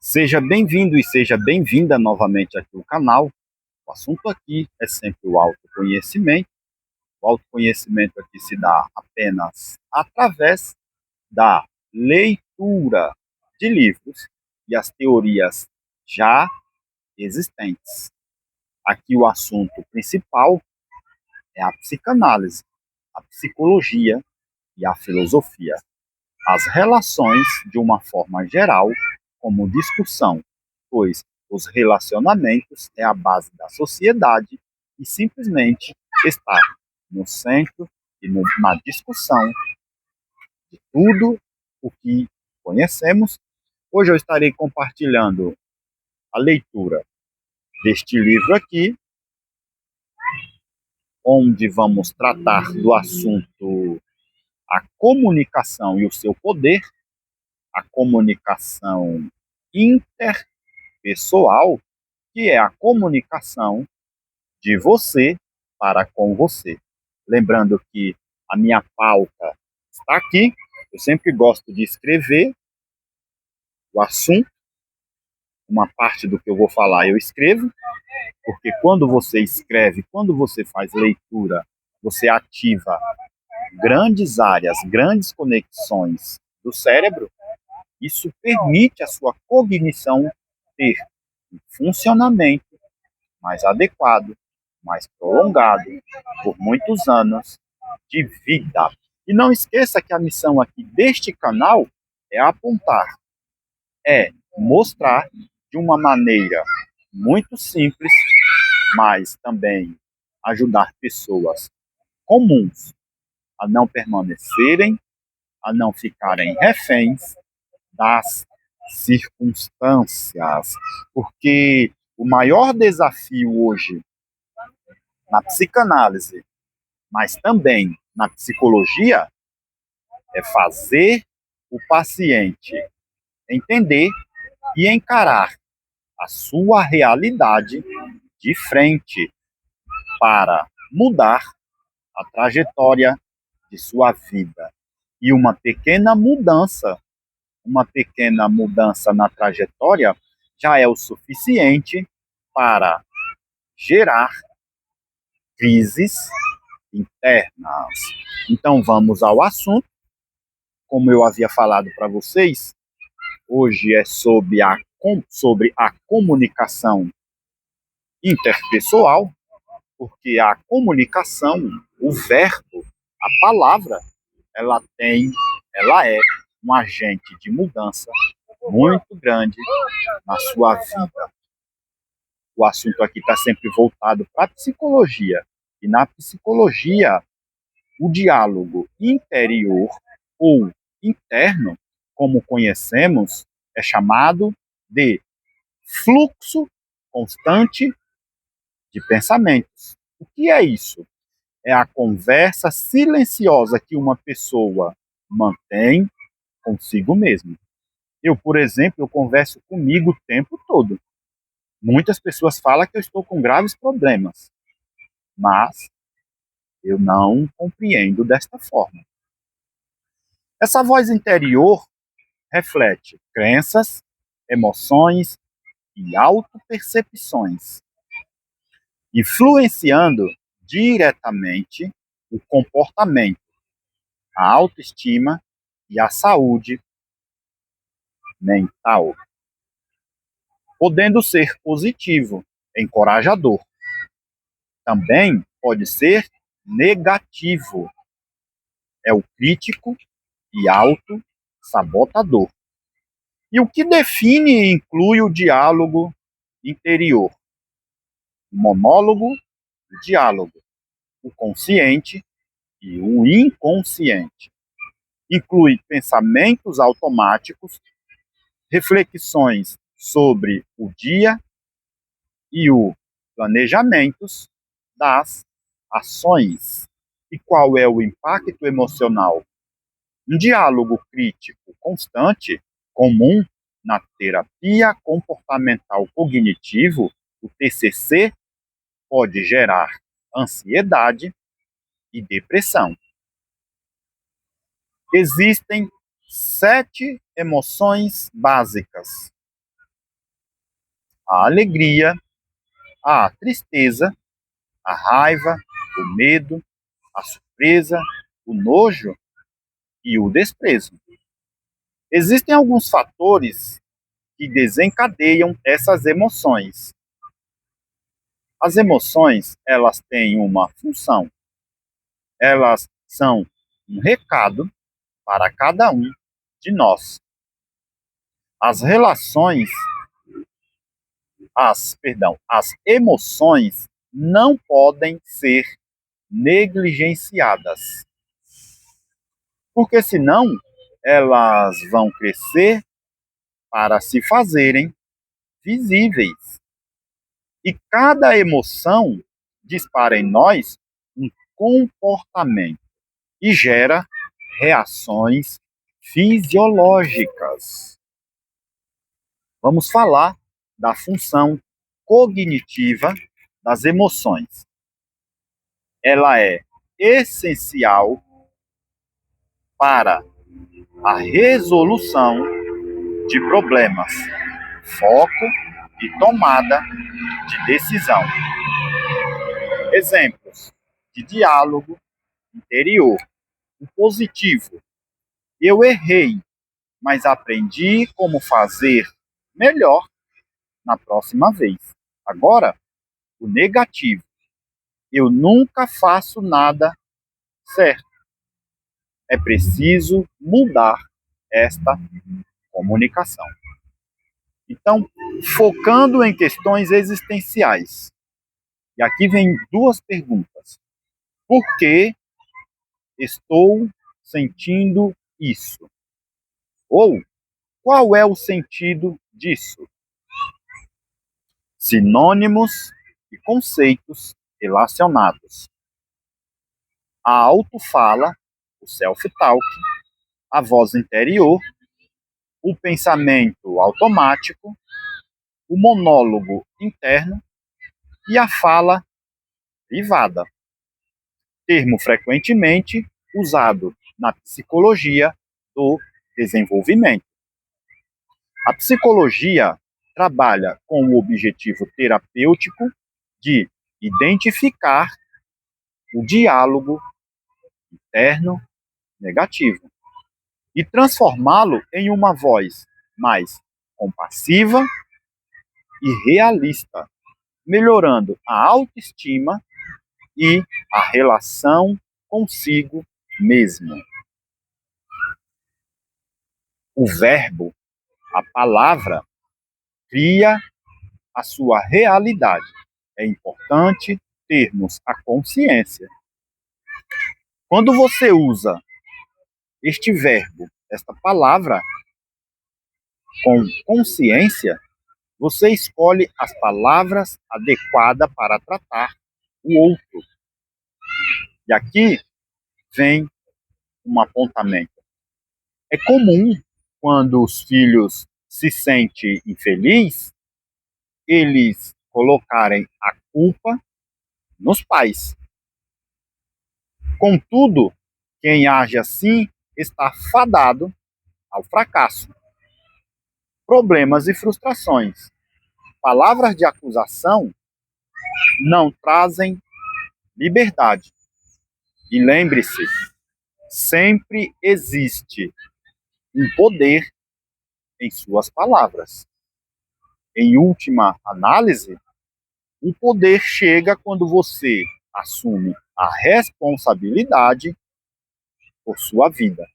Seja bem-vindo e seja bem-vinda novamente aqui no canal. O assunto aqui é sempre o autoconhecimento. O autoconhecimento aqui se dá apenas através da leitura de livros e as teorias já existentes. Aqui o assunto principal é a psicanálise, a psicologia e a filosofia. As relações de uma forma geral como discussão, pois os relacionamentos é a base da sociedade e simplesmente está no centro e na discussão de tudo o que conhecemos. Hoje eu estarei compartilhando a leitura deste livro aqui, onde vamos tratar do assunto a comunicação e o seu poder, a comunicação interpessoal, que é a comunicação de você para com você. Lembrando que a minha pauta está aqui, eu sempre gosto de escrever o assunto, uma parte do que eu vou falar eu escrevo, porque quando você escreve, quando você faz leitura, você ativa grandes áreas, grandes conexões do cérebro. Isso permite a sua cognição ter um funcionamento mais adequado, mais prolongado, por muitos anos de vida. E não esqueça que a missão aqui deste canal é apontar, é mostrar de uma maneira muito simples, mas também ajudar pessoas comuns a não permanecerem, a não ficarem reféns das circunstâncias, porque o maior desafio hoje na psicanálise, mas também na psicologia, é fazer o paciente entender e encarar a sua realidade de frente para mudar a trajetória de sua vida. E uma pequena mudança na trajetória já é o suficiente para gerar crises internas. Então vamos ao assunto. Como eu havia falado para vocês, hoje é sobre a comunicação interpessoal, porque a comunicação, o verbo, a palavra, ela é um agente de mudança muito grande na sua vida. O assunto aqui está sempre voltado para a psicologia. E na psicologia, o diálogo interior ou interno, como conhecemos, é chamado de fluxo constante de pensamentos. O que é isso? É a conversa silenciosa que uma pessoa mantém consigo mesmo. Eu, por exemplo, eu converso comigo o tempo todo. Muitas pessoas falam que eu estou com graves problemas, mas eu não compreendo desta forma. Essa voz interior reflete crenças, emoções e autopercepções, influenciando diretamente o comportamento, a autoestima e a saúde mental, podendo ser positivo, encorajador. Também pode ser negativo, é o crítico e auto-sabotador. E o que define e inclui o diálogo interior? O monólogo, o diálogo, o consciente e o inconsciente. Inclui pensamentos automáticos, reflexões sobre o dia e o planejamentos das ações. E qual é o impacto emocional? Um diálogo crítico constante, comum na terapia comportamental cognitivo, o TCC, pode gerar ansiedade e depressão. Existem 7 emoções básicas a alegria, a tristeza, a raiva, o medo, a surpresa, o nojo e o desprezo. Existem alguns fatores que desencadeiam essas emoções. As emoções, elas têm uma função. Elas são um recado para cada um de nós. As relações, as emoções não podem ser negligenciadas, porque senão elas vão crescer para se fazerem visíveis. E cada emoção dispara em nós um comportamento e gera reações fisiológicas. Vamos falar da função cognitiva das emoções. Ela é essencial para a resolução de problemas, foco e tomada de decisão. Exemplos de diálogo interior. O positivo: eu errei, mas aprendi como fazer melhor na próxima vez. Agora, o negativo: eu nunca faço nada certo. É preciso mudar esta comunicação. Então, focando em questões existenciais. E aqui vem duas perguntas. Por que estou sentindo isso? Ou qual é o sentido disso? Sinônimos e conceitos relacionados. A autofala, o self-talk, a voz interior, o pensamento automático, o monólogo interno e a fala privada. Termo frequentemente usado na psicologia do desenvolvimento. A psicologia trabalha com o objetivo terapêutico de identificar o diálogo interno negativo e transformá-lo em uma voz mais compassiva e realista, melhorando a autoestima e a relação consigo mesmo. O verbo, a palavra, cria a sua realidade. É importante termos a consciência. Quando você usa este verbo, esta palavra, com consciência, você escolhe as palavras adequadas para tratar o outro. E aqui vem um apontamento. É comum, quando os filhos se sentem infelizes, eles colocarem a culpa nos pais. Contudo, quem age assim está fadado ao fracasso. Problemas e frustrações. Palavras de acusação não trazem liberdade. E lembre-se, sempre existe um poder em suas palavras. Em última análise, o poder chega quando você assume a responsabilidade por sua vida.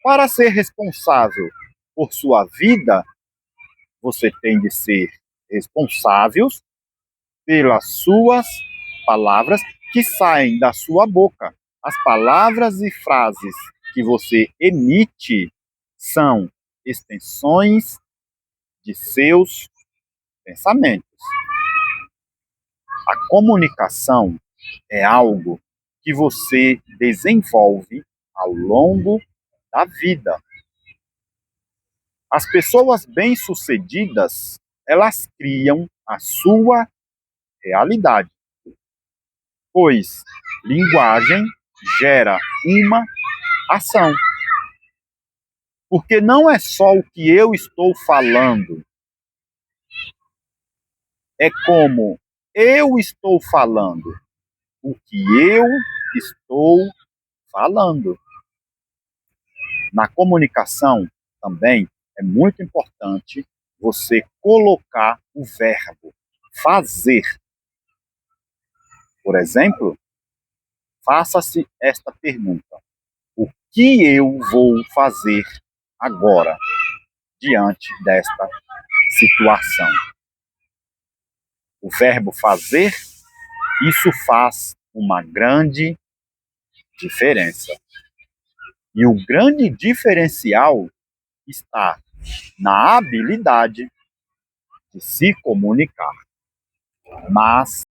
Para ser responsável por sua vida, você tem de ser responsável pelas suas palavras que saem da sua boca. As palavras e frases que você emite são extensões de seus pensamentos. A comunicação é algo que você desenvolve ao longo da vida. As pessoas bem-sucedidas, elas criam a sua realidade, pois linguagem gera uma ação. Porque não é só o que eu estou falando, é como eu estou falando, o que eu estou falando. Na comunicação também é muito importante você colocar o verbo fazer. Por exemplo, faça-se esta pergunta: o que eu vou fazer agora diante desta situação? O verbo fazer, isso faz uma grande diferença. E o grande diferencial está na habilidade de se comunicar. Mas